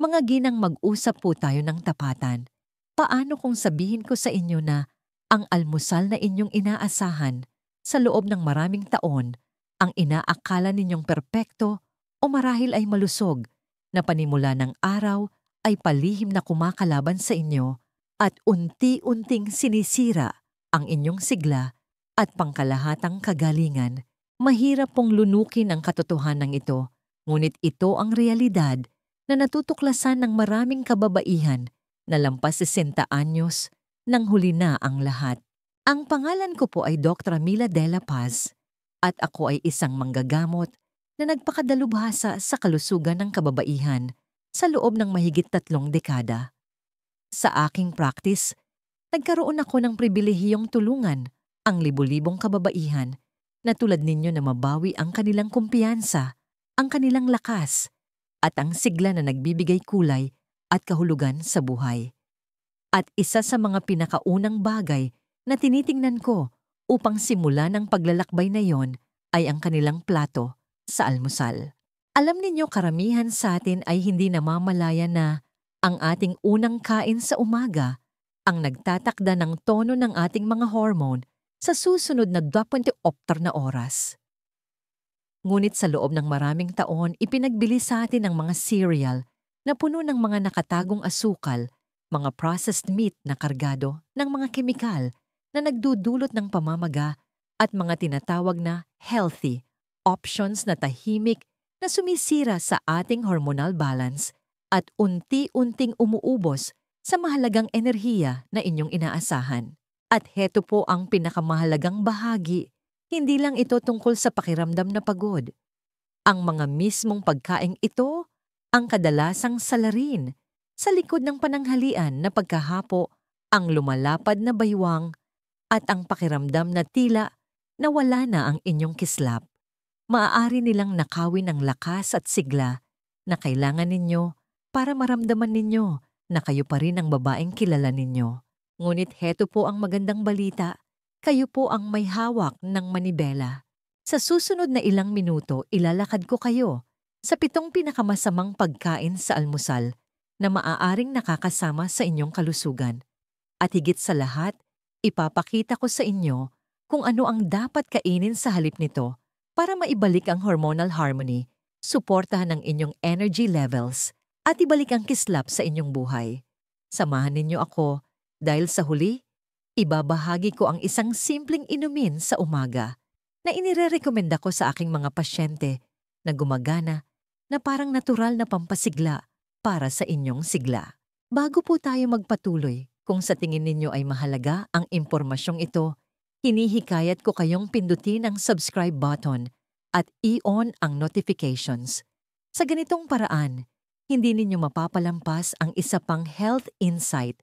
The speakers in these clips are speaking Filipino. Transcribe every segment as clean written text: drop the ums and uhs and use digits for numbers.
Mga ginang, mag-usap po tayo ng tapatan. Paano kung sabihin ko sa inyo na ang almusal na inyong inaasahan sa loob ng maraming taon, ang inaakala ninyong perpekto o marahil ay malusog, na panimula ng araw ay palihim na kumakalaban sa inyo at unti-unting sinisira ang inyong sigla at pangkalahatang kagalingan? Mahirap pong lunukin ang katotohanan ito, ngunit ito ang realidad na natutuklasan ng maraming kababaihan na lampas 60 anyos nang huli na ang lahat. Ang pangalan ko po ay Dr. Mila de la Paz at ako ay isang manggagamot na nagpakadalubhasa sa kalusugan ng kababaihan sa loob ng mahigit 3 dekada. Sa aking practice, nagkaroon ako ng pribilehiyong tulungan ang libu-libong kababaihan na tulad ninyo na mabawi ang kanilang kumpiyansa, ang kanilang lakas, at ang sigla na nagbibigay kulay at kahulugan sa buhay. At isa sa mga pinakaunang bagay na tinitingnan ko upang simulan ang paglalakbay na yon ay ang kanilang plato sa almusal. Alam ninyo, karamihan sa atin ay hindi namamalaya na ang ating unang kain sa umaga ang nagtatakda ng tono ng ating mga hormone sa susunod na 24 na oras. Ngunit sa loob ng maraming taon, ipinagbili sa atin ang mga cereal na puno ng mga nakatagong asukal, mga processed meat na kargado ng mga kemikal na nagdudulot ng pamamaga at mga tinatawag na healthy options na tahimik na sumisira sa ating hormonal balance at unti-unting umuubos sa mahalagang enerhiya na inyong inaasahan. At heto po ang pinakamahalagang bahagi. Hindi lang ito tungkol sa pakiramdam na pagod. Ang mga mismong pagkaing ito ang kadalasang salarin sa likod ng pananghalian na pagkahapo, ang lumalapad na baywang at ang pakiramdam na tila na wala na ang inyong kislap. Maaari nilang nakawin ang lakas at sigla na kailangan ninyo para maramdaman ninyo na kayo pa rin ang babaeng kilala ninyo. Ngunit heto po ang magandang balita. Kayo po ang may hawak ng manibela. Sa susunod na ilang minuto, ilalakad ko kayo sa 7 pinakamasamang pagkain sa almusal na maaaring nakakasama sa inyong kalusugan. At higit sa lahat, ipapakita ko sa inyo kung ano ang dapat kainin sa halip nito para maibalik ang hormonal harmony, suportahan ang inyong energy levels, at ibalik ang kislap sa inyong buhay. Samahan ninyo ako dahil sa huli, ibabahagi ko ang isang simpleng inumin sa umaga na inirerekomenda ko sa aking mga pasyente na gumagana na parang natural na pampasigla para sa inyong sigla. Bago po tayo magpatuloy, kung sa tingin ninyo ay mahalaga ang impormasyong ito, hinihikayat ko kayong pindutin ang subscribe button at i-on ang notifications. Sa ganitong paraan, hindi ninyo mapapalampas ang isa pang health insight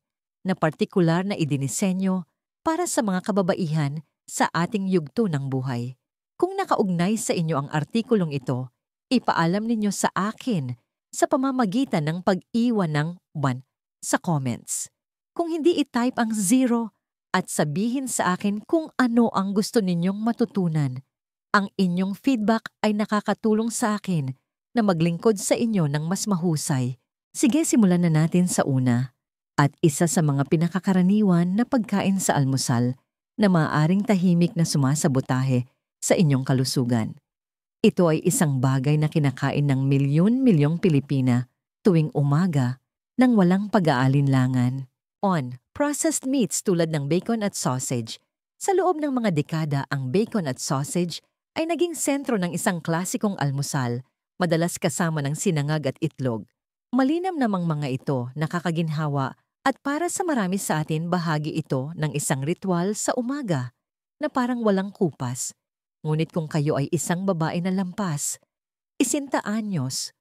na partikular na idinisenyo para sa mga kababaihan sa ating yugto ng buhay. Kung nakaugnay sa inyo ang artikulong ito, ipaalam ninyo sa akin sa pamamagitan ng pag-iwan ng 1 sa comments. Kung hindi, i-type ang 0 at sabihin sa akin kung ano ang gusto ninyong matutunan. Ang inyong feedback ay nakakatulong sa akin na maglingkod sa inyo ng mas mahusay. Sige, simulan na natin sa una. At isa sa mga pinakakaraniwan na pagkain sa almusal na maaaring tahimik na sumasabotahe sa inyong kalusugan. Ito ay isang bagay na kinakain ng milyon-milyong Pilipina tuwing umaga nang walang pag-aalinlangan. Processed meats tulad ng bacon at sausage. Sa loob ng mga dekada, ang bacon at sausage ay naging sentro ng isang klasikong almusal, madalas kasama ng sinangag at itlog. Malinam namang mga ito nakakaginhawa at para sa marami sa atin bahagi ito ng isang ritual sa umaga na parang walang kupas. Ngunit kung kayo ay isang babae na lampas, 60 anyos,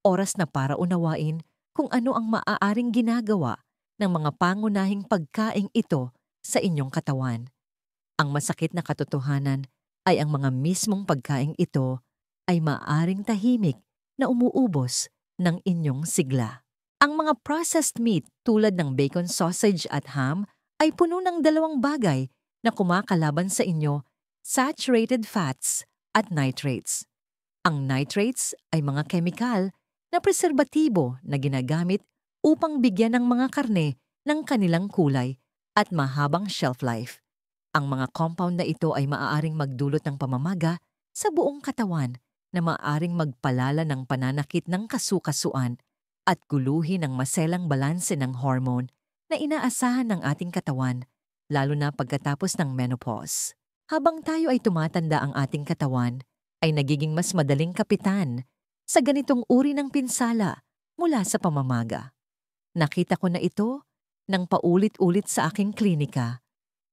oras na para unawain kung ano ang maaaring ginagawa ng mga pangunahing pagkaing ito sa inyong katawan. Ang masakit na katotohanan ay ang mga mismong pagkaing ito ay maaaring tahimik na umuubos ng inyong sigla. Ang mga processed meat tulad ng bacon, sausage at ham ay puno ng 2 bagay na kumakalaban sa inyo, saturated fats at nitrates. Ang nitrates ay mga kemikal na preserbatibo na ginagamit upang bigyan ng mga karne ng kanilang kulay at mahabang shelf life. Ang mga compound na ito ay maaaring magdulot ng pamamaga sa buong katawan na maaaring magpalala ng pananakit ng kasukasuan at guluhin ang maselang balanse ng hormone na inaasahan ng ating katawan, lalo na pagkatapos ng menopause. Habang tayo ay tumatanda, ang ating katawan ay nagiging mas madaling kapitan sa ganitong uri ng pinsala mula sa pamamaga. Nakita ko na ito nang paulit-ulit sa aking klinika.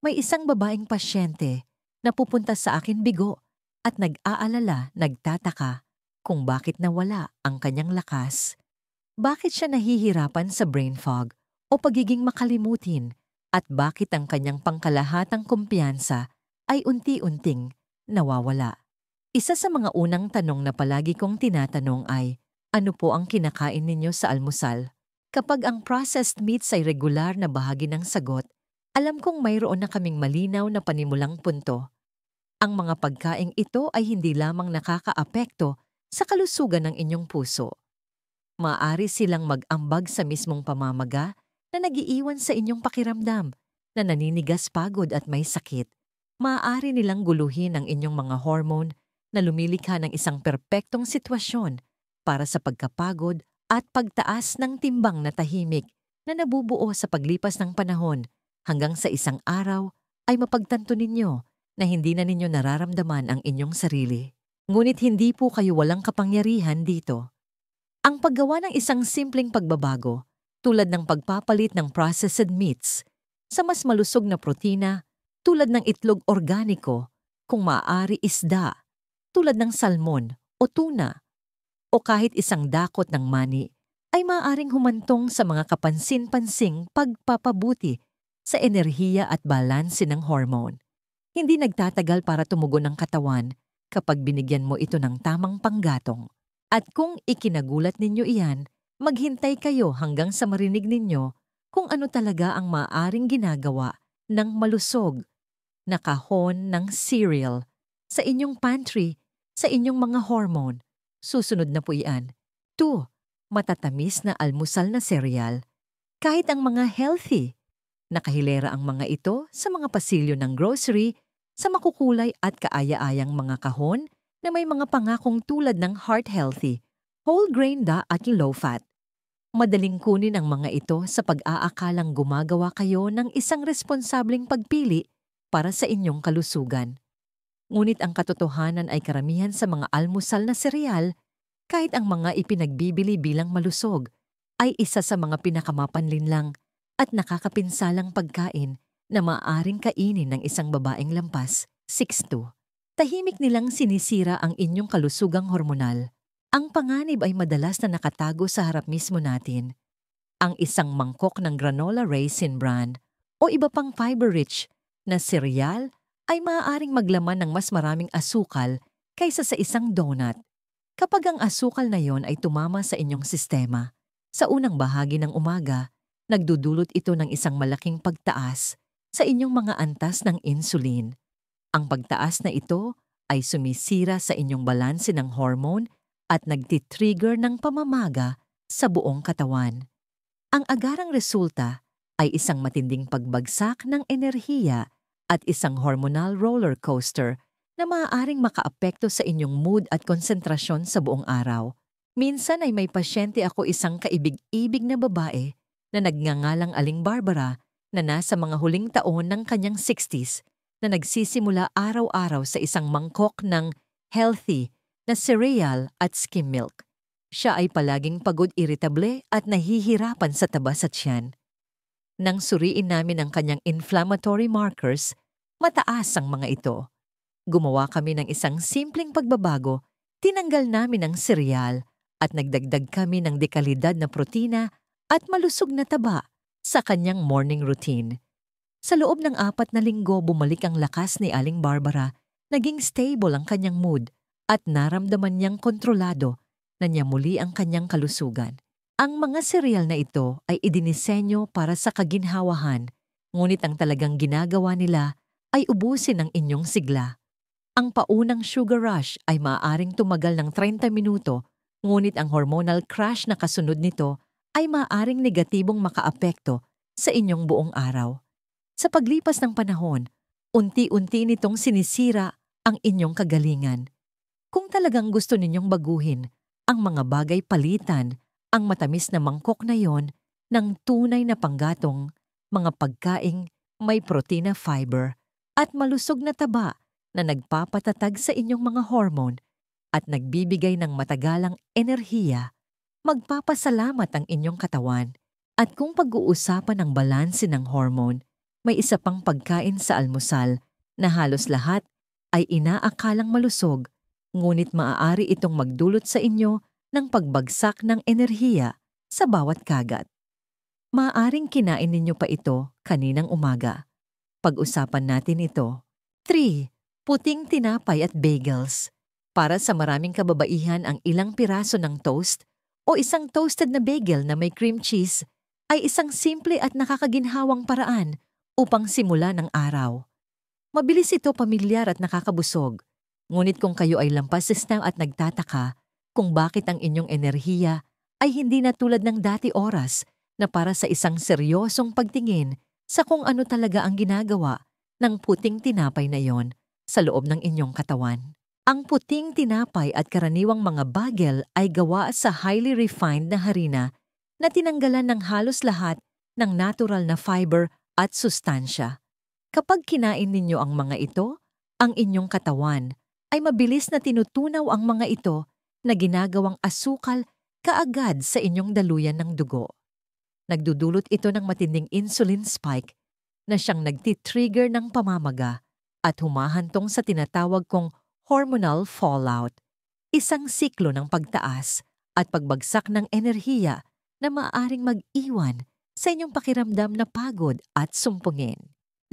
May isang babaeng pasyente na pupunta sa akin bigo at nag-aalala, nagtataka kung bakit nawala ang kanyang lakas. Bakit siya nahihirapan sa brain fog o pagiging makalimutin at bakit ang kanyang pangkalahatang kumpiyansa ay unti-unting nawawala. Isa sa mga unang tanong na palagi kong tinatanong ay, ano po ang kinakain ninyo sa almusal? Kapag ang processed meats ay regular na bahagi ng sagot, alam kong mayroon na kaming malinaw na panimulang punto. Ang mga pagkaing ito ay hindi lamang nakakaapekto sa kalusugan ng inyong puso. Maaari silang mag-ambag sa mismong pamamaga na nagiiwan sa inyong pakiramdam na naninigas, pagod at may sakit. Maaari nilang guluhin ang inyong mga hormone na lumilikha ng isang perpektong sitwasyon para sa pagkapagod at pagtaas ng timbang na tahimik na nabubuo sa paglipas ng panahon. Hanggang sa isang araw ay mapagtanto ninyo na hindi na ninyo nararamdaman ang inyong sarili. Ngunit hindi po kayo walang kapangyarihan dito. Ang paggawa ng isang simpleng pagbabago, tulad ng pagpapalit ng processed meats sa mas malusog na protina, tulad ng itlog organiko, kung maaari isda, tulad ng salmon o tuna, o kahit isang dakot ng mani, ay maaaring humantong sa mga kapansin-pansing pagpapabuti sa enerhiya at balanse ng hormone. Hindi nagtatagal para tumugon ang katawan kapag binigyan mo ito ng tamang panggatong. At kung ikinagulat ninyo iyan, maghintay kayo hanggang sa marinig ninyo kung ano talaga ang maaaring ginagawa ng malusog na kahon ng cereal sa inyong pantry, sa inyong mga hormone. Susunod na po iyan. 2. Matatamis na almusal na cereal. Kahit ang mga healthy, nakahilera ang mga ito sa mga pasilyo ng grocery, sa makukulay at kaaya-ayang mga kahon na may mga pangakong tulad ng heart healthy, whole grain at low fat. Madaling kunin ang mga ito sa pag-aakalang gumagawa kayo ng isang responsableng pagpili para sa inyong kalusugan. Ngunit ang katotohanan ay karamihan sa mga almusal na sereal, kahit ang mga ipinagbibili bilang malusog, ay isa sa mga pinakamapanlinlang at nakakapinsalang pagkain na maaaring kainin ng isang babaeng lampas. 6.2. Tahimik nilang sinisira ang inyong kalusugang hormonal. Ang panganib ay madalas na nakatago sa harap mismo natin. Ang isang mangkok ng granola raisin bran o iba pang fiber-rich na cereal ay maaaring maglaman ng mas maraming asukal kaysa sa isang donut. Kapag ang asukal na yon ay tumama sa inyong sistema, sa unang bahagi ng umaga, nagdudulot ito ng isang malaking pagtaas sa inyong mga antas ng insulin. Ang pagtaas na ito ay sumisira sa inyong balanse ng hormone at nagtitrigger ng pamamaga sa buong katawan. Ang agarang resulta ay isang matinding pagbagsak ng enerhiya at isang hormonal roller coaster na maaaring makaapekto sa inyong mood at konsentrasyon sa buong araw. Minsan ay may pasyente ako, isang kaibig-ibig na babae na nagngangalang Aling Barbara na nasa mga huling taon ng kanyang 60s na nagsisimula araw-araw sa isang mangkok ng healthy na cereal at skim milk. Siya ay palaging pagod, iritable at nahihirapan sa taba sa tiyan. Nang suriin namin ang kanyang inflammatory markers, mataas ang mga ito. Gumawa kami ng isang simpleng pagbabago, tinanggal namin ang cereal at nagdagdag kami ng dekalidad na protina at malusog na taba sa kanyang morning routine. Sa loob ng 4 na linggo, bumalik ang lakas ni Aling Barbara, naging stable ang kanyang mood at naramdaman niyang kontrolado na niya muli ang kanyang kalusugan. Ang mga cereal na ito ay idinisenyo para sa kaginhawahan, ngunit ang talagang ginagawa nila ay ubusin ang inyong sigla. Ang paunang sugar rush ay maaaring tumagal ng 30 minuto, Ngunit ang hormonal crash na kasunod nito ay maaaring negatibong makaapekto sa inyong buong araw. Sa paglipas ng panahon, unti-unti nitong sinisira ang inyong kagalingan. Kung talagang gusto ninyong baguhin ang mga bagay, palitan ang matamis na mangkok na yon ng tunay na panggatong mga pagkaing may protina, fiber at malusog na taba na nagpapatatag sa inyong mga hormone at nagbibigay ng matagalang enerhiya, magpapasalamat ang inyong katawan. At kung pag-uusapan ang balanse ng hormone, may isa pang pagkain sa almusal na halos lahat ay inaakalang malusog, ngunit maaari itong magdulot sa inyo ng pagbagsak ng enerhiya sa bawat kagat. Maaaring kinain ninyo pa ito kaninang umaga. Pag-usapan natin ito. 3. Puting tinapay at bagels. Para sa maraming kababaihan, ang ilang piraso ng toast o isang toasted na bagel na may cream cheese ay isang simple at nakakaginhawang paraan upang simula ng araw. Mabilis ito, pamilyar at nakakabusog. Ngunit kung kayo ay lampas sa at nagtataka kung bakit ang inyong enerhiya ay hindi na tulad ng dati, oras na para sa isang seryosong pagtingin sa kung ano talaga ang ginagawa ng puting tinapay na yon sa loob ng inyong katawan. Ang puting tinapay at karaniwang mga bagel ay gawa sa highly refined na harina na tinanggalan ng halos lahat ng natural na fiber at sustansya. Kapag kinain ninyo ang mga ito, ang inyong katawan ay mabilis na tinutunaw ang mga ito na ginagawang asukal kaagad sa inyong daluyan ng dugo. Nagdudulot ito ng matinding insulin spike na siyang nagtitrigger ng pamamaga at humahantong sa tinatawag kong hormonal fallout, isang siklo ng pagtaas at pagbagsak ng enerhiya na maaaring mag-iwan sa inyong pakiramdam na pagod at sumpungin.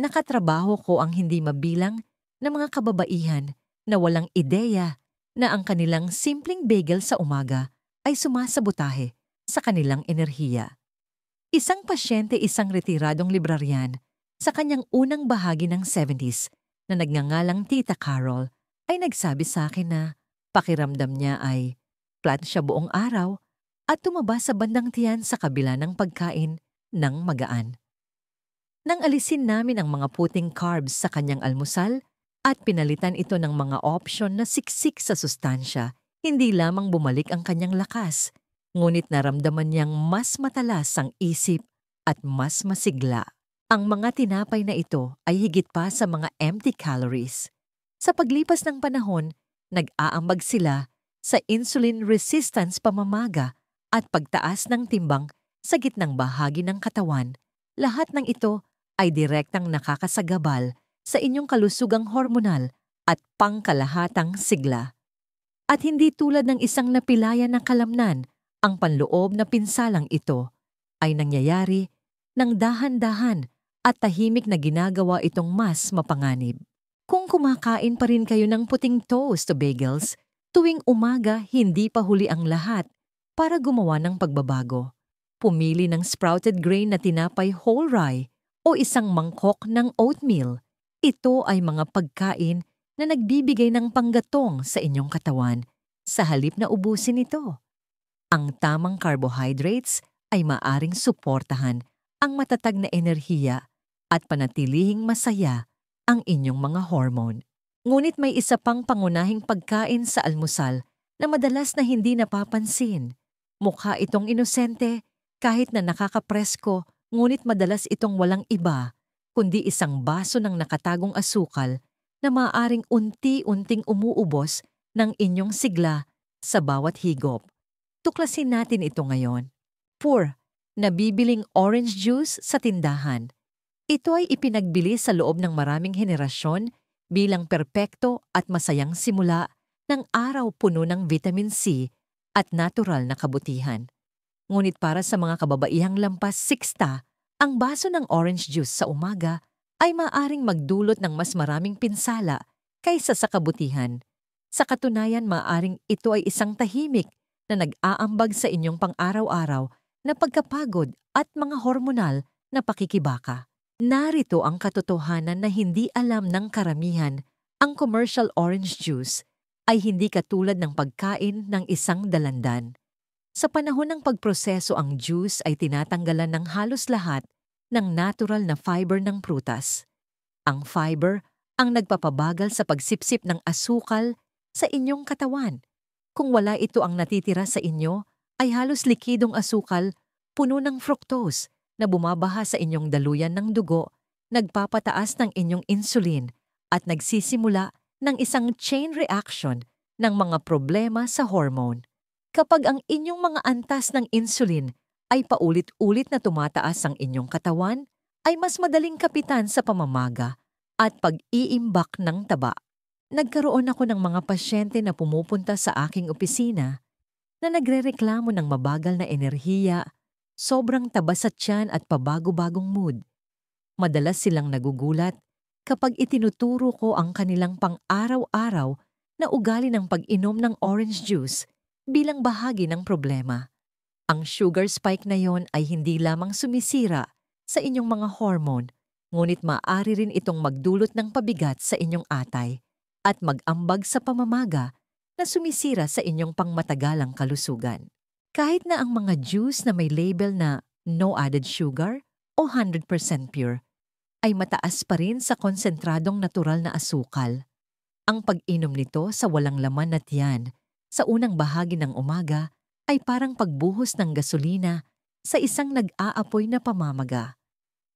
Nakatrabaho ko ang hindi mabilang na mga kababaihan na walang ideya na ang kanilang simpleng bagel sa umaga ay sumasabotahe sa kanilang enerhiya. Isang pasyente, isang retiradong libraryan sa kanyang unang bahagi ng 70s na nagngangalang Tita Carol ay nagsabi sa akin na pakiramdam niya ay flat siya buong araw at tumaba sa bandang tiyan sa kabila ng pagkain ng magaan. Nang alisin namin ang mga puting carbs sa kanyang almusal at pinalitan ito ng mga opsyon na siksik sa sustansya, hindi lamang bumalik ang kanyang lakas, ngunit naramdaman niyang mas matalas ang isip at mas masigla. Ang mga tinapay na ito ay higit pa sa mga empty calories. Sa paglipas ng panahon, nag-aambag sila sa insulin resistance, pamamaga at pagtaas ng timbang sa gitnang bahagi ng katawan. Lahat ng ito ay direktang nakakasagabal sa inyong kalusugang hormonal at pangkalahatang sigla. At hindi tulad ng isang napilayan na kalamnan, ang panloob na pinsalang ito ay nangyayari ng dahan-dahan at tahimik na ginagawa itong mas mapanganib. Kung kumakain pa rin kayo ng puting toast o bagels, tuwing umaga hindi pa huli ang lahat para gumawa ng pagbabago. Pumili ng sprouted grain na tinapay, whole rye o isang mangkok ng oatmeal. Ito ay mga pagkain na nagbibigay ng panggatong sa inyong katawan sa halip na ubusin ito. Ang tamang carbohydrates ay maaring suportahan ang matatag na enerhiya at panatilihing masaya ang inyong mga hormone. Ngunit may isa pang pangunahing pagkain sa almusal na madalas na hindi napapansin. Mukha itong inosente kahit na nakakapresko, ngunit madalas itong walang iba kundi isang baso ng nakatagong asukal na maaaring unti-unting umuubos ng inyong sigla sa bawat higop. Tuklasin natin ito ngayon. 4. Nabibiling orange juice sa tindahan. Ito ay ipinagbili sa loob ng maraming henerasyon bilang perpekto at masayang simula ng araw, puno ng vitamin C at natural na kabutihan. Ngunit para sa mga kababaihang lampas 60, ang baso ng orange juice sa umaga ay maaring magdulot ng mas maraming pinsala kaysa sa kabutihan. Sa katunayan, maaring ito ay isang tahimik na nag-aambag sa inyong pang-araw-araw na pagkapagod at mga hormonal na pakikibaka. Narito ang katotohanan na hindi alam ng karamihan: ang commercial orange juice ay hindi katulad ng pagkain ng isang dalandan. Sa panahon ng pagproseso ang juice ay tinatanggalan ng halos lahat ng natural na fiber ng prutas. Ang fiber ang nagpapabagal sa pagsipsip ng asukal sa inyong katawan. Kung wala ito ang natitira sa inyo, ay halos likidong asukal puno ng fructose na bumabaha sa inyong daluyan ng dugo, nagpapataas ng inyong insulin at nagsisimula ng isang chain reaction ng mga problema sa hormone. Kapag ang inyong mga antas ng insulin ay paulit-ulit na tumataas ang inyong katawan, ay mas madaling kapitan sa pamamaga at pag-iimbak ng taba. Nagkaroon ako ng mga pasyente na pumupunta sa aking opisina na nagrereklamo ng mabagal na enerhiya, sobrang taba sa tiyan at pabago-bagong mood. Madalas silang nagugulat kapag itinuturo ko ang kanilang pang-araw-araw na ugali ng pag-inom ng orange juice bilang bahagi ng problema. Ang sugar spike na yon ay hindi lamang sumisira sa inyong mga hormone, ngunit maaari rin itong magdulot ng pabigat sa inyong atay at mag-ambag sa pamamaga na sumisira sa inyong pangmatagalang kalusugan. Kahit na ang mga juice na may label na no added sugar o 100% pure, ay mataas pa rin sa konsentradong natural na asukal. Ang pag-inom nito sa walang laman na tiyan sa unang bahagi ng umaga ay parang pagbuhos ng gasolina sa isang nag-aapoy na pamamaga.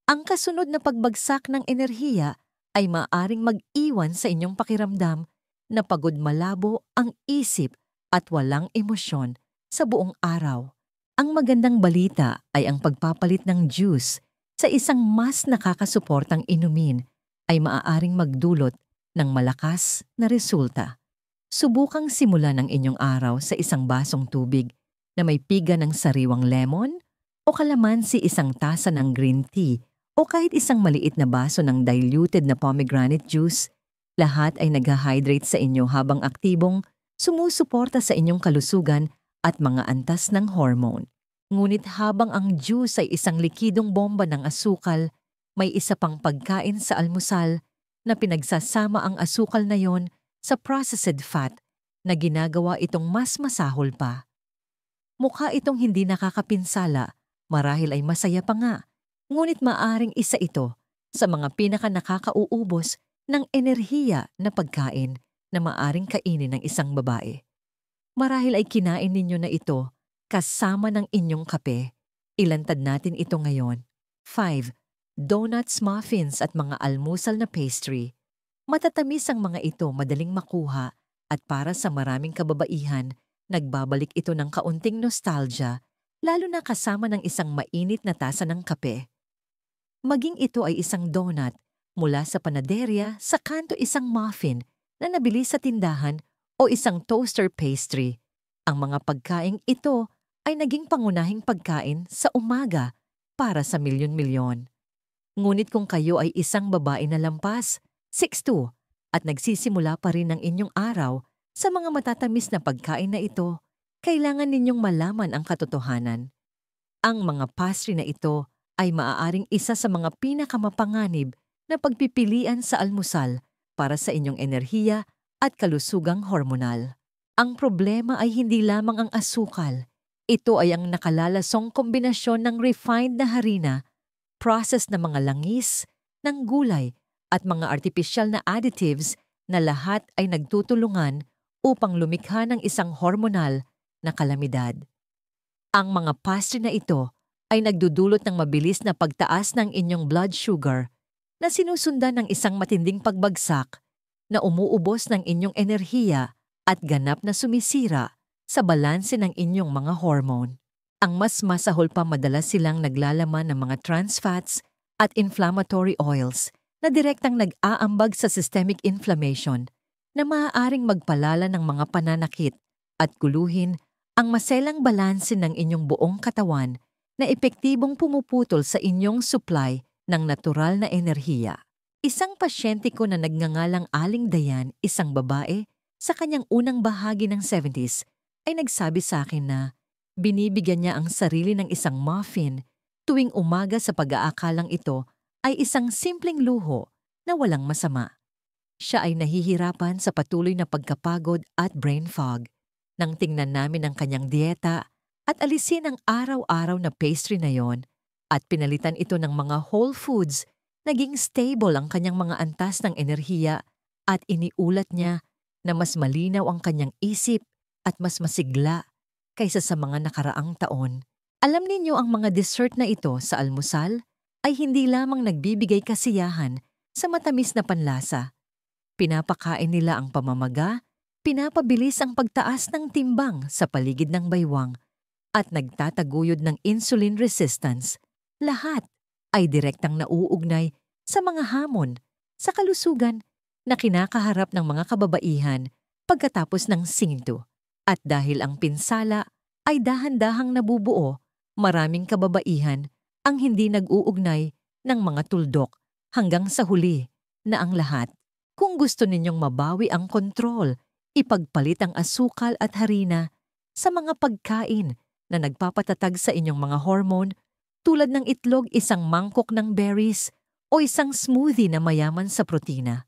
Ang kasunod na pagbagsak ng enerhiya ay maaaring mag-iwan sa inyong pakiramdam na pagod malabo ang isip at walang emosyon sa buong araw. Ang magandang balita ay ang pagpapalit ng juice sa isang mas nakakasuportang inumin ay maaaring magdulot ng malakas na resulta. Subukang simulan ang inyong araw sa isang basong tubig na may piga ng sariwang lemon o kalamansi, isang tasa ng green tea o kahit isang maliit na baso ng diluted na pomegranate juice. Lahat ay nag-hydrate sa inyo habang aktibong sumusuporta sa inyong kalusugan at mga antas ng hormone. Ngunit habang ang juice ay isang likidong bomba ng asukal, may isa pang pagkain sa almusal na pinagsasama ang asukal na yon sa processed fat na ginagawa itong mas masahol pa. Mukha itong hindi nakakapinsala, marahil ay masaya pa nga, ngunit maaring isa ito sa mga pinaka-nakakauubos ng enerhiya na pagkain na maaring kainin ng isang babae. Marahil ay kinain ninyo na ito kasama ng inyong kape. Ilantad natin ito ngayon. 5. Donuts, muffins at mga almusal na pastry. Matatamis ang mga ito, madaling makuha at para sa maraming kababaihan, nagbabalik ito ng kaunting nostalgia, lalo na kasama ng isang mainit na tasa ng kape. Maging ito ay isang donut, mula sa panaderya, sa kanto isang muffin na nabili sa tindahan o isang toaster pastry. Ang mga pagkaing ito ay naging pangunahing pagkain sa umaga para sa milyon-milyon. Ngunit kung kayo ay isang babae na lampas, 6'2", at nagsisimula pa rin ang inyong araw sa mga matatamis na pagkain na ito, kailangan ninyong malaman ang katotohanan. Ang mga pastry na ito ay maaaring isa sa mga pinakamapanganib na pagpipilian sa almusal para sa inyong enerhiya at kalusugang hormonal. Ang problema ay hindi lamang ang asukal. Ito ay ang nakalalasong kombinasyon ng refined na harina, processed na mga langis, ng gulay, at mga artipisyal na additives na lahat ay nagtutulungan upang lumikha ng isang hormonal na kalamidad. Ang mga pastry na ito ay nagdudulot ng mabilis na pagtaas ng inyong blood sugar na sinusundan ng isang matinding pagbagsak na umuubos ng inyong enerhiya at ganap na sumisira sa balanse ng inyong mga hormone. Ang mas masahol pa, madalas silang naglalaman ng mga trans fats at inflammatory oils na direktang nag-aambag sa systemic inflammation na maaaring magpalala ng mga pananakit at guluhin ang maselang balanse ng inyong buong katawan na epektibong pumuputol sa inyong supply ng natural na enerhiya. Isang pasyente ko na nagngangalang Aling Dayan, isang babae, sa kanyang unang bahagi ng 70s, ay nagsabi sa akin na binibigyan niya ang sarili ng isang muffin tuwing umaga sa pag-aakalang ito ay isang simpleng luho na walang masama. Siya ay nahihirapan sa patuloy na pagkapagod at brain fog. Nang tingnan namin ang kanyang dieta at alisin ang araw-araw na pastry na yon at pinalitan ito ng mga whole foods, naging stable ang kanyang mga antas ng enerhiya at iniulat niya na mas malinaw ang kanyang isip at mas masigla kaysa sa mga nakaraang taon. Alam ninyo ang mga dessert na ito sa almusal ay hindi lamang nagbibigay kasiyahan sa matamis na panlasa. Pinapakain nila ang pamamaga, pinapabilis ang pagtaas ng timbang sa paligid ng baywang, at nagtataguyod ng insulin resistance. Lahat ay direktang nauugnay sa mga hamon sa kalusugan na kinakaharap ng mga kababaihan pagkatapos ng sinto. At dahil ang pinsala ay dahan-dahang nabubuo, maraming kababaihan ang hindi nag-uugnay ng mga tuldok hanggang sa huli na ang lahat. Kung gusto ninyong mabawi ang kontrol, ipagpalit ang asukal at harina sa mga pagkain na nagpapatatag sa inyong mga hormone tulad ng itlog, isang mangkok ng berries o isang smoothie na mayaman sa protina.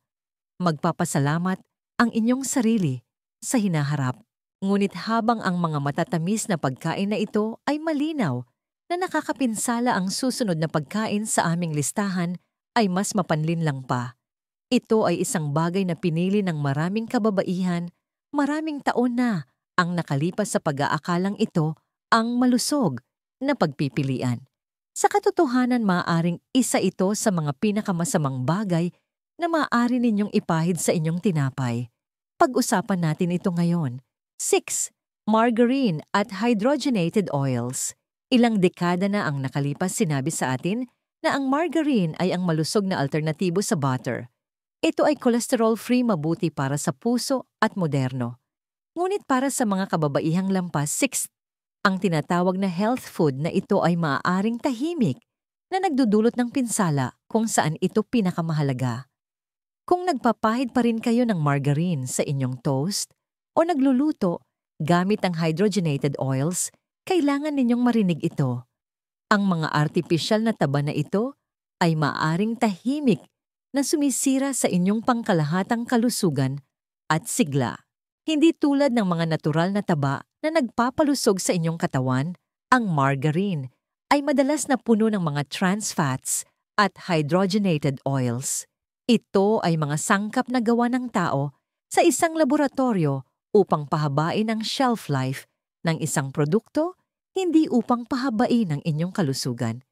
Magpapasalamat ang inyong sarili sa hinaharap. Ngunit habang ang mga matatamis na pagkain na ito ay malinaw na nakakapinsala, ang susunod na pagkain sa aming listahan ay mas mapanlinlang pa. Ito ay isang bagay na pinili ng maraming kababaihan, maraming taon na ang nakalipas sa pag-aakalang ito ang malusog na pagpipilian. Sa katotohanan, maaaring isa ito sa mga pinakamasamang bagay na maaari ninyong ipahid sa inyong tinapay. Pag-usapan natin ito ngayon. 6. Margarine at hydrogenated oils. Ilang dekada na ang nakalipas, sinabi sa atin na ang margarine ay ang malusog na alternatibo sa butter. Ito ay cholesterol-free, mabuti para sa puso at moderno. Ngunit para sa mga kababaihang lampas, 6. Ang tinatawag na health food na ito ay maaaring tahimik na nagdudulot ng pinsala kung saan ito pinakamahalaga. Kung nagpapahid pa rin kayo ng margarine sa inyong toast o nagluluto gamit ang hydrogenated oils, kailangan ninyong marinig ito. Ang mga artipisyal na taba na ito ay maaaring tahimik na sumisira sa inyong pangkalahatang kalusugan at sigla. Hindi tulad ng mga natural na taba na nagpapalusog sa inyong katawan, ang margarine ay madalas na puno ng mga trans fats at hydrogenated oils. Ito ay mga sangkap na gawa ng tao sa isang laboratorio upang pahabain ang shelf life ng isang produkto, hindi upang pahabain ang inyong kalusugan.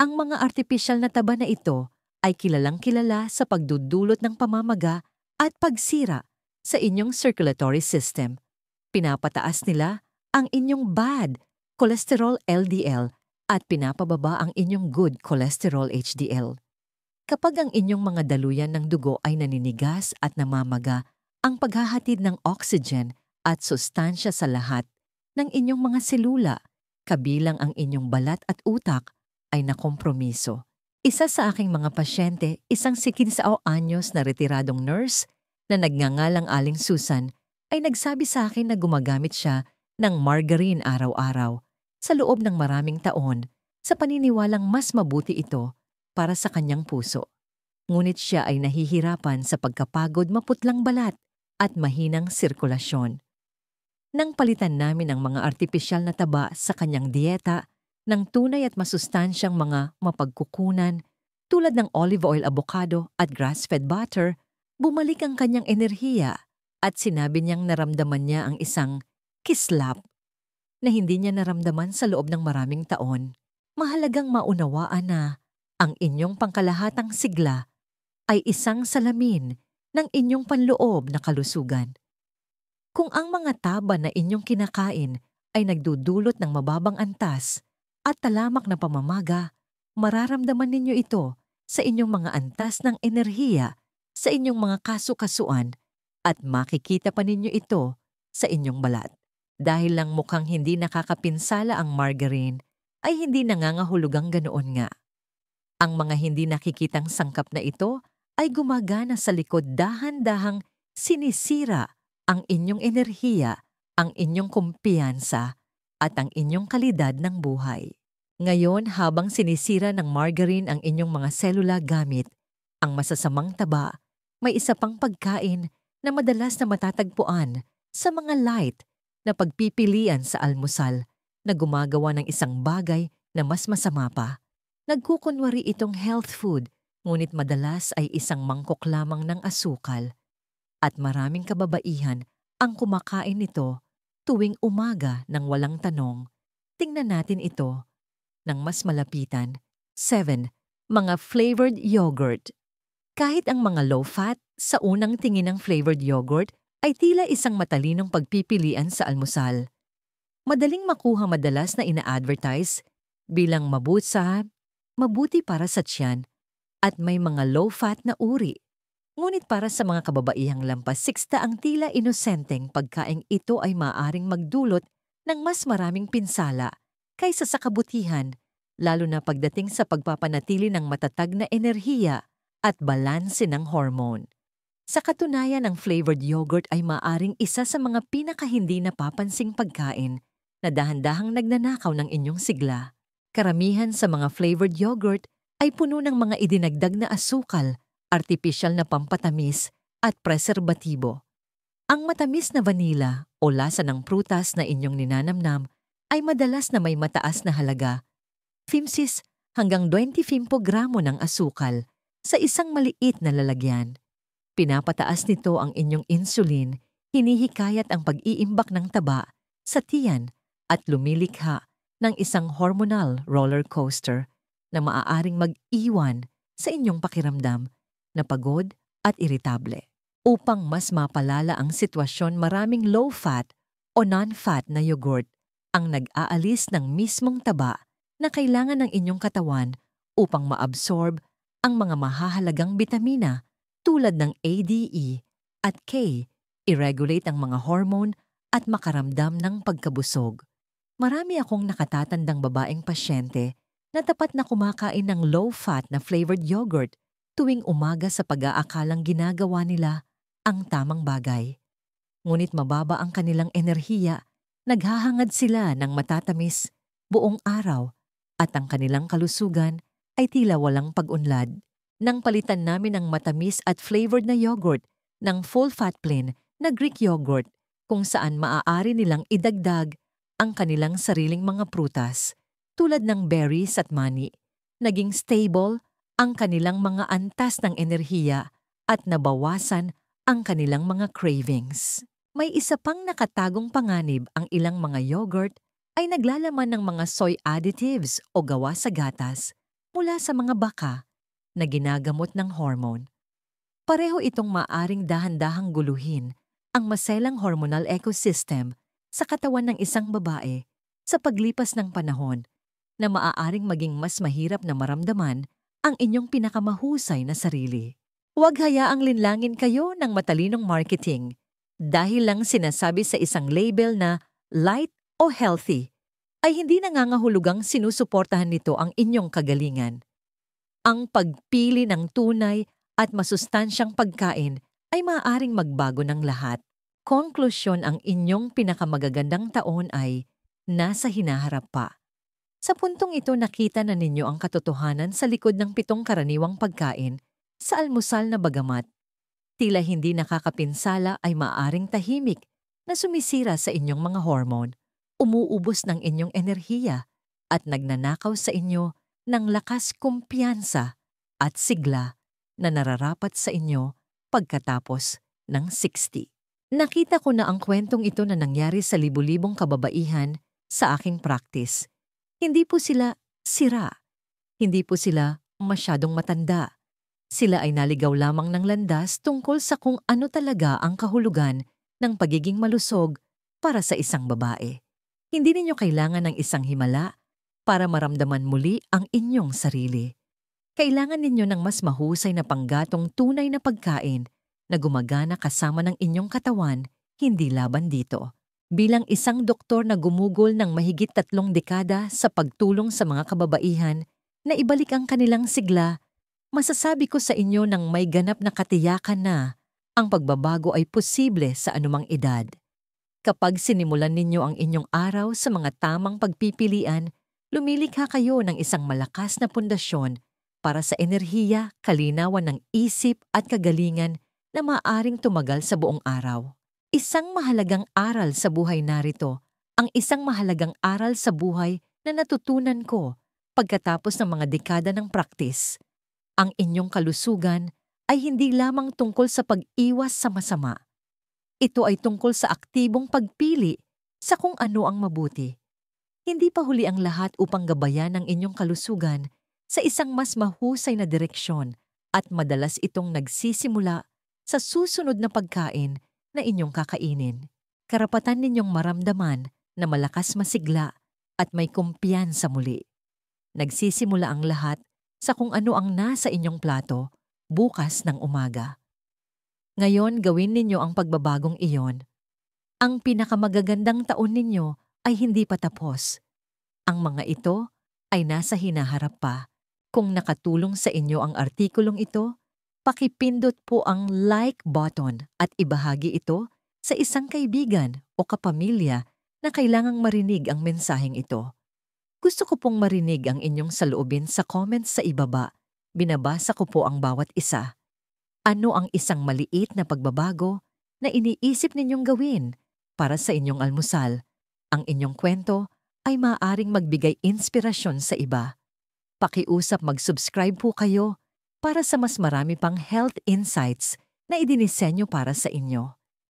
Ang mga artipisyal na taba na ito ay kilalang-kilala sa pagdudulot ng pamamaga at pagsira sa inyong circulatory system. Pinapataas nila ang inyong bad cholesterol LDL at pinapababa ang inyong good cholesterol HDL. Kapag ang inyong mga daluyan ng dugo ay naninigas at namamaga, ang paghahatid ng oxygen at sustansya sa lahat ng inyong mga selula, kabilang ang inyong balat at utak, ay nakompromiso. Isa sa aking mga pasyente, isang 15 anyos na retiradong nurse na nagngangalang Aling Susan, ay nagsabi sa akin na gumagamit siya ng margarine araw-araw sa loob ng maraming taon sa paniniwalang mas mabuti ito para sa kanyang puso. Ngunit siya ay nahihirapan sa pagkapagod, maputlang balat at mahinang sirkulasyon. Nang palitan namin ang mga artipisyal na taba sa kanyang dieta ng tunay at masustansyang mga mapagkukunan tulad ng olive oil, avocado at grass-fed butter, bumalik ang kanyang enerhiya at sinabi niyang naramdaman niya ang isang kislap na hindi niya naramdaman sa loob ng maraming taon. Mahalagang maunawaan na ang inyong pangkalahatang sigla ay isang salamin ng inyong panloob na kalusugan. Kung ang mga taba na inyong kinakain ay nagdudulot ng mababang antas at talamak na pamamaga, mararamdaman ninyo ito sa inyong mga antas ng enerhiya, sa inyong mga kasukasuan, at makikita pa ninyo ito sa inyong balat. Dahil lang mukhang hindi nakakapinsala ang margarine, ay hindi nangangahulugang ganoon nga. Ang mga hindi nakikitang sangkap na ito ay gumagana sa likod, dahan-dahang sinisira ang inyong enerhiya, ang inyong kumpiyansa, at ang inyong kalidad ng buhay. Ngayon, habang sinisira ng margarine ang inyong mga selula gamit ang masasamang taba, May isa pang pagkain na madalas na matatagpuan sa mga light na pagpipilian sa almusal na gumagawa ng isang bagay na mas masama pa. Nagkukunwari itong health food, ngunit madalas ay isang mangkok lamang ng asukal. At maraming kababaihan ang kumakain nito tuwing umaga ng walang tanong. Tingnan natin ito ng mas malapitan. 7. Mga flavored yogurt. Kahit ang mga low-fat, sa unang tingin ng flavored yogurt ay tila isang matalinong pagpipilian sa almusal. Madaling makuha, madalas na ina-advertise bilang mabuti para sa tiyan, at may mga low-fat na uri. Ngunit para sa mga kababaihang lampas 60 ang tila inosenteng pagkaing ito ay maaaring magdulot ng mas maraming pinsala kaysa sa kabutihan, lalo na pagdating sa pagpapanatili ng matatag na enerhiya at balanse ng hormone. Sa katunayan, ang flavored yogurt ay maaaring isa sa mga pinakahindi napapansing pagkain na dahan-dahang nagnanakaw ng inyong sigla. Karamihan sa mga flavored yogurt ay puno ng mga idinagdag na asukal, artipisyal na pampatamis at preserbatibo. Ang matamis na vanilla o lasa ng prutas na inyong ninanamnam ay madalas na may mataas na halaga, 15 hanggang 25 gramo ng asukal sa isang maliit na lalagyan. Pinapataas nito ang inyong insulin, hinihikayat ang pag-iimbak ng taba sa tiyan at lumilikha ng isang hormonal roller coaster na maaaring mag-iwan sa inyong pakiramdam na pagod at iritable. Upang mas mapalala ang sitwasyon, maraming low-fat o non-fat na yogurt ang nag-aalis ng mismong taba na kailangan ng inyong katawan upang maabsorb ang mga mahahalagang bitamina tulad ng A, D, E at K, i-regulate ang mga hormone at makaramdam ng pagkabusog. Marami akong nakatatandang babaeng pasyente na tapat na kumakain ng low-fat na flavored yogurt tuwing umaga sa pag-aakalang ginagawa nila ang tamang bagay. Ngunit mababa ang kanilang enerhiya, naghahangad sila ng matatamis buong araw at ang kanilang kalusugan ay tila walang pag-unlad. Nang palitan namin ang matamis at flavored na yogurt ng full-fat plain na Greek yogurt kung saan maaari nilang idagdag ang kanilang sariling mga prutas tulad ng berries at mani, naging stable ang kanilang mga antas ng enerhiya at nabawasan ang kanilang mga cravings. May isa pang nakatagong panganib, ang ilang mga yogurt ay naglalaman ng mga soy additives o gawa sa gatas mula sa mga baka na ginagamot ng hormone. Pareho itong maaring dahan-dahang guluhin ang maselang hormonal ecosystem sa katawan ng isang babae sa paglipas ng panahon na maaaring maging mas mahirap na maramdaman ang inyong pinakamahusay na sarili. Huwag hayaang linlangin kayo ng matalinong marketing dahil lang sinasabi sa isang label na light o healthy ay hindi nangangahulugang sinusuportahan nito ang inyong kagalingan. Ang pagpili ng tunay at masustansyang pagkain ay maaaring magbago ng lahat. Konklusyon, ang inyong pinakamagagandang taon ay nasa hinaharap pa. Sa puntong ito, nakita na ninyo ang katotohanan sa likod ng 7 karaniwang pagkain sa almusal na bagamat tila hindi nakakapinsala ay maaaring tahimik na sumisira sa inyong mga hormone, umuubos ng inyong enerhiya at nagnanakaw sa inyo ng lakas, kumpiyansa at sigla na nararapat sa inyo pagkatapos ng 60. Nakita ko na ang kwentong ito na nangyari sa libu-libong kababaihan sa aking practice. Hindi po sila sira. Hindi po sila masyadong matanda. Sila ay naligaw lamang ng landas tungkol sa kung ano talaga ang kahulugan ng pagiging malusog para sa isang babae. Hindi ninyo kailangan ng isang himala para maramdaman muli ang inyong sarili. Kailangan ninyo ng mas mahusay na panggatong tunay na pagkain na gumagana kasama ng inyong katawan, hindi laban dito. Bilang isang doktor na gumugol ng mahigit 3 dekada sa pagtulong sa mga kababaihan na ibalik ang kanilang sigla, masasabi ko sa inyo ng may ganap na katiyakan na ang pagbabago ay posible sa anumang edad. Kapag sinimulan ninyo ang inyong araw sa mga tamang pagpipilian, lumilikha kayo ng isang malakas na pundasyon para sa enerhiya, kalinawan ng isip at kagalingan na maaring tumagal sa buong araw. Isang mahalagang aral sa buhay narito, ang isang mahalagang aral sa buhay na natutunan ko pagkatapos ng mga dekada ng praktis. Ang inyong kalusugan ay hindi lamang tungkol sa pag-iwas sa masama. Ito ay tungkol sa aktibong pagpili sa kung ano ang mabuti. Hindi pa huli ang lahat upang gabayan ang inyong kalusugan sa isang mas mahusay na direksyon at madalas itong nagsisimula sa susunod na pagkain na inyong kakainin. Karapatan ninyong maramdaman na malakas masigla at may kumpiyansa muli. Nagsisimula ang lahat sa kung ano ang nasa inyong plato bukas ng umaga. Ngayon gawin ninyo ang pagbabagong iyon. Ang pinakamagagandang taon ninyo ay hindi pa tapos. Ang mga ito ay nasa hinaharap pa. Kung nakatulong sa inyo ang artikulong ito, pakipindot po ang like button at ibahagi ito sa isang kaibigan o kapamilya na kailangang marinig ang mensaheng ito. Gusto ko pong marinig ang inyong saloobin sa comments sa ibaba. Binabasa ko po ang bawat isa. Ano ang isang maliit na pagbabago na iniisip ninyong gawin para sa inyong almusal? Ang inyong kwento ay maaaring magbigay inspirasyon sa iba. Pakiusap mag-subscribe po kayo para sa mas marami pang health insights na idinisenyo para sa inyo.